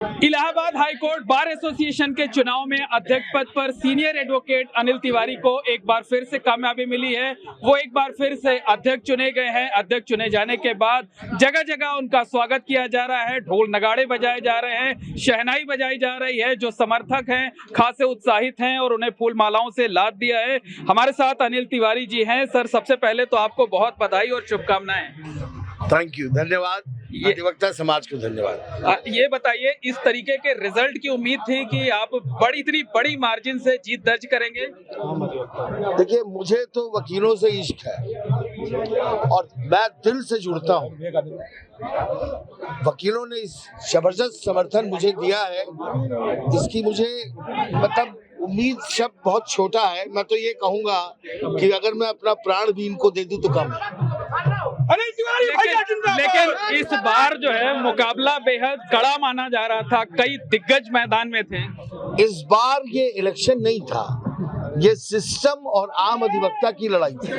Allahabad high court bar association के चुनाव में अध्यक्ष पद पर सीनियर एडवोकेट अनिल तिवारी को एक बार फिर से कामयाबी मिली है। वो एक बार फिर से अध्यक्ष चुने गए हैं। अध्यक्ष चुने जाने के बाद जगह जगह उनका स्वागत किया जा रहा है, ढोल नगाड़े बजाए जा रहे हैं, शहनाई बजाई जा रही है। जो समर्थक हैं खासे उत्साहित हैं और उन्हें फूल मालाओं से लाद दिया है। हमारे साथ अनिल तिवारी जी हैं। सर, सबसे पहले तो आपको बहुत बधाई और शुभकामनाएं। थैंक यू, धन्यवाद। अधिवक्ता समाज को धन्यवाद। ये बताइए, इस तरीके के रिजल्ट की उम्मीद थी कि आप इतनी बड़ी मार्जिन से जीत दर्ज करेंगे? देखिए, मुझे तो वकीलों से इश्क है और मैं दिल से जुड़ता हूँ। वकीलों ने इस जबरदस्त समर्थन मुझे दिया है, इसकी मुझे मतलब उम्मीद शब्द बहुत छोटा है। मैं तो ये कहूँगा कि अगर मैं अपना प्राण भी इनको दे दूं तो कम है। लेकिन इस बार जो है मुकाबला बेहद कड़ा माना जा रहा था, कई दिग्गज मैदान में थे। इस बार ये इलेक्शन नहीं था, ये सिस्टम और आम अधिवक्ता की लड़ाई थी।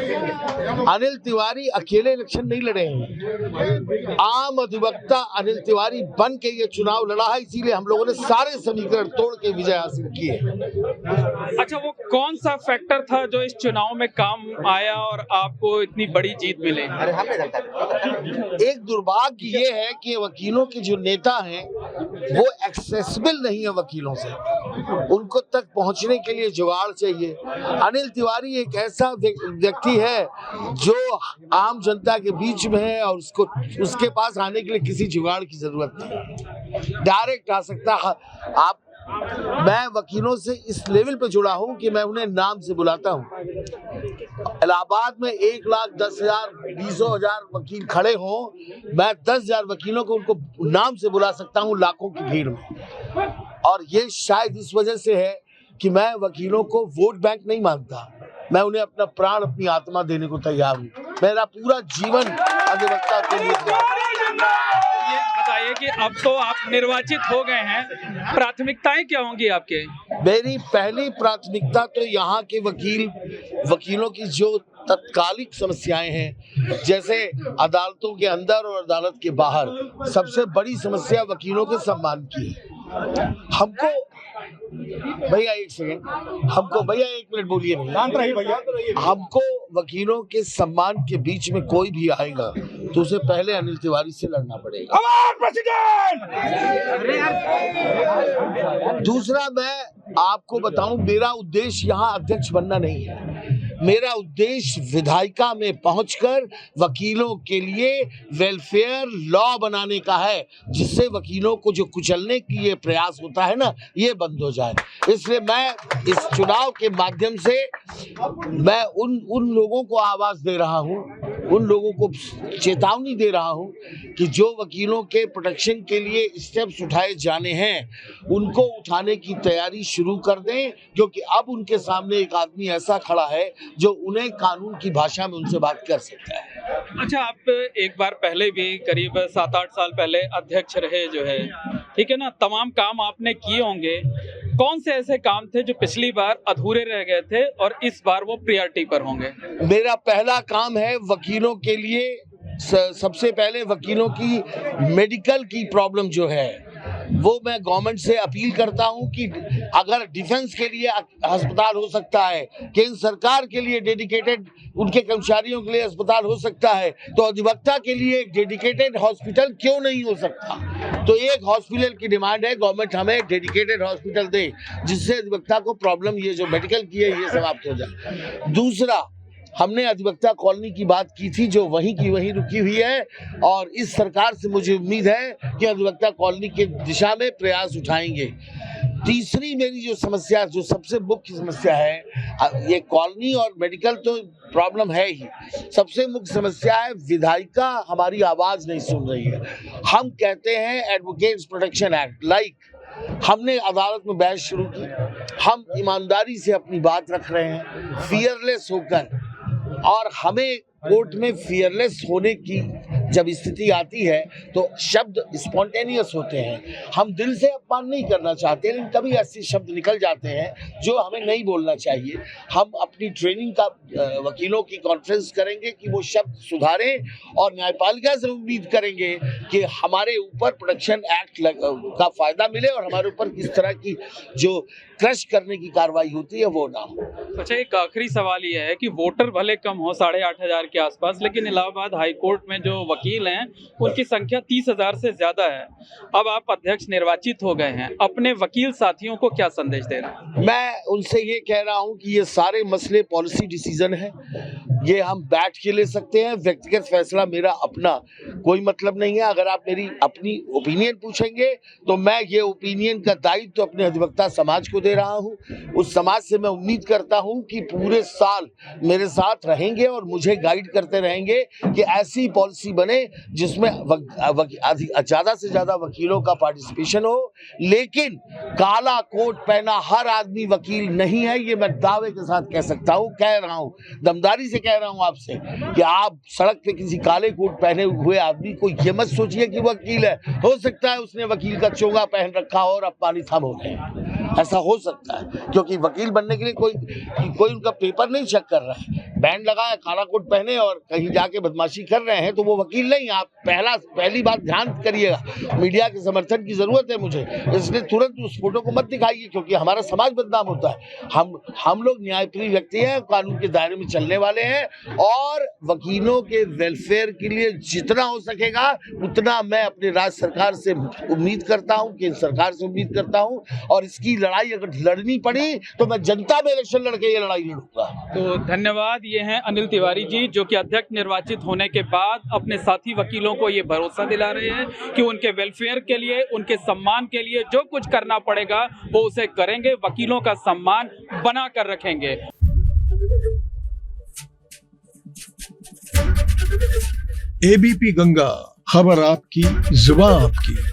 अनिल तिवारी अकेले इलेक्शन नहीं लड़े हैं, आम अधिवक्ता अनिल तिवारी बन के ये चुनाव लड़ा है। इसीलिए हम लोगों ने सारे समीकरण तोड़ के विजय हासिल की है। अच्छा, वो कौन सा फैक्टर था जो इस चुनाव में काम आया और आपको इतनी बड़ी जीत मिली? एक दुर्भाग्य ये है कि वकीलों के जो नेता हैं वो एक्सेसिबल नहीं है वकीलों से, उनको तक पहुंचने के लिए जुगाड़ चाहिए। अनिल तिवारी एक ऐसा व्यक्ति है जो आम जनता के बीच में है और उसके पास आने के लिए किसी जुगाड़ की जरूरत नहीं, डायरेक्ट आ सकता है। मैं वकीलों से इस लेवल पे जुड़ा हूं कि मैं उन्हें नाम से बुलाता हूं। इलाहाबाद में 1,10,000 20,000 वकील खड़े हों, मैं 10,000 वकीलों को उनको नाम से बुला सकता हूं लाखों की भीड़ में। और ये शायद इस वजह से है कि मैं वकीलों को वोट बैंक नहीं मानता, मैं उन्हें अपना प्राण अपनी आत्मा देने को तैयार हूँ। मेरा पूरा जीवन अधिवक्ता के लिए। ये बताइए कि अब तो आप निर्वाचित हो गए हैं, प्राथमिकताएं क्या होंगी आपके? मेरी पहली प्राथमिकता तो यहाँ के वकीलों की जो तत्कालिक समस्याएं हैं, जैसे अदालतों के अंदर और अदालत के बाहर, सबसे बड़ी समस्या वकीलों के सम्मान की है। हमको भैया एक मिनट बोलिए भैया। हमको वकीलों के सम्मान के बीच में कोई भी आएगा तो उसे पहले अनिल तिवारी से लड़ना पड़ेगा। दूसरा, मैं आपको बताऊं, मेरा उद्देश्य यहाँ अध्यक्ष बनना नहीं है। मेरा उद्देश्य विधायिका में पहुंचकर वकीलों के लिए वेलफेयर लॉ बनाने का है, जिससे वकीलों को जो कुचलने की ये प्रयास होता है ना, ये बंद हो जाए। इसलिए मैं इस चुनाव के माध्यम से मैं उन लोगों को आवाज दे रहा हूं, उन लोगों को चेतावनी दे रहा हूं कि जो वकीलों के प्रोटेक्शन के लिए स्टेप्स उठाए जाने हैं उनको उठाने की तैयारी शुरू कर दें, क्योंकि अब उनके सामने एक आदमी ऐसा खड़ा है जो उन्हें कानून की भाषा में उनसे बात कर सकता है। अच्छा, आप एक बार पहले भी करीब 7-8 साल पहले अध्यक्ष रहे जो है, ठीक है ना, तमाम काम आपने किए होंगे। कौन से ऐसे काम थे जो पिछली बार अधूरे रह गए थे और इस बार वो प्रायोरिटी पर होंगे? मेरा पहला काम है वकीलों के लिए, सबसे पहले वकीलों की मेडिकल की प्रॉब्लम जो है वो मैं गवर्नमेंट से अपील करता हूं कि अगर डिफेंस के लिए अस्पताल हो सकता है, केंद्र सरकार के लिए डेडिकेटेड उनके कर्मचारियों के लिए अस्पताल हो सकता है, तो अधिवक्ता के लिए एक डेडिकेटेड हॉस्पिटल क्यों नहीं हो सकता? तो एक हॉस्पिटल की डिमांड है, गवर्नमेंट हमें डेडिकेटेड हॉस्पिटल दे जिससे अधिवक्ता को प्रॉब्लम ये जो मेडिकल की है ये समाप्त हो जाए। दूसरा, हमने अधिवक्ता कॉलोनी की बात की थी जो वहीं की वहीं रुकी हुई है, और इस सरकार से मुझे उम्मीद है कि अधिवक्ता कॉलोनी की दिशा में प्रयास उठाएंगे। तीसरी मेरी जो समस्या, जो सबसे मुख्य समस्या है, ये कॉलोनी और मेडिकल तो प्रॉब्लम है ही, सबसे मुख्य समस्या है विधायिका हमारी आवाज नहीं सुन रही है। हम कहते हैं एडवोकेट्स प्रोटेक्शन एक्ट, हमने अदालत में बहस शुरू की, हम ईमानदारी से अपनी बात रख रहे हैं फियरलेस होकर, और हमें कोर्ट में फियरलेस होने की जब स्थिति आती है तो शब्द स्पॉन्टेनियस होते हैं। हम दिल से अपमान नहीं करना चाहते, लेकिन कभी ऐसे शब्द निकल जाते हैं जो हमें नहीं बोलना चाहिए। हम अपनी ट्रेनिंग का वकीलों की कॉन्फ्रेंस करेंगे कि वो शब्द सुधारें, और न्यायपालिका से उम्मीद करेंगे कि हमारे ऊपर प्रोटेक्शन एक्ट का फायदा मिले और हमारे ऊपर किस तरह की जो क्रश करने की कार्रवाई होती है वो ना हो। अच्छा, एक आखिरी सवाल ये है कि वोटर भले कम हो 8,500 के आसपास, लेकिन इलाहाबाद हाई कोर्ट में जो वकील हैं उनकी संख्या 30,000 से ज्यादा है। अब आप अध्यक्ष निर्वाचित हो गए हैं, अपने वकील साथियों को क्या संदेश दे रहे हैं? मैं उनसे ये कह रहा हूं कि ये सारे मसले पॉलिसी डिसीजन है, ये हम बैठ के ले सकते हैं। व्यक्तिगत फैसला मेरा अपना कोई मतलब नहीं है। अगर आप मेरी अपनी ओपिनियन पूछेंगे तो मैं ये ओपिनियन का दायित्व तो अपने अधिवक्ता समाज को दे रहा हूं। उस समाज से मैं उम्मीद करता हूं कि पूरे साल मेरे साथ रहेंगे और मुझे गाइड करते रहेंगे कि ऐसी पॉलिसी बने जिसमें ज्यादा से ज्यादा वकीलों का पार्टिसिपेशन हो। लेकिन काला कोट पहना हर आदमी वकील नहीं है, ये मैं दावे के साथ कह सकता हूं, कह रहा हूं, दमदारी से कह रहा हूं आपसे कि आप सड़क पे किसी काले कोट पहने हुए आदमी को ये मत सोचिए कि वकील है। हो सकता है उसने वकील का चोगा पहन रखा हो और अब पानी थाम हो गए, ऐसा हो सकता है, क्योंकि वकील बनने के लिए कोई उनका पेपर नहीं चेक कर रहा है। बैंड लगाया, काला कोट पहने और कहीं जाके बदमाशी कर रहे हैं तो वो वकील नहीं। आप पहली बात ध्यान करिएगा, मीडिया के समर्थन की जरूरत है मुझे, इसलिए तुरंत उस फोटो को मत दिखाइए, क्योंकि हमारा समाज बदनाम होता है। हम लोग न्यायप्रिय व्यक्ति हैं, कानून के दायरे में चलने वाले हैं, और वकीलों के वेलफेयर के लिए जितना हो सकेगा उतना मैं अपने राज्य सरकार से उम्मीद करता हूं, केंद्र सरकार से उम्मीद करता हूं, और इसकी लड़ाई अगर लड़नी पड़ी तो मैं जनता में इलेक्शन लड़के ये लड़ाई लड़ूंगा। तो धन्यवाद। ये हैं अनिल तिवारी जी, जो कि अध्यक्ष निर्वाचित होने के बाद अपने साथी वकीलों को ये भरोसा दिला रहे हैं कि उनके वेलफेयर के लिए, उनके सम्मान के लिए जो कुछ करना पड़ेगा वो उसे करेंगे, वकीलों का सम्मान बना कर रखेंगे। एबीपी गंगा, खबर आपकी, जुबान आपकी।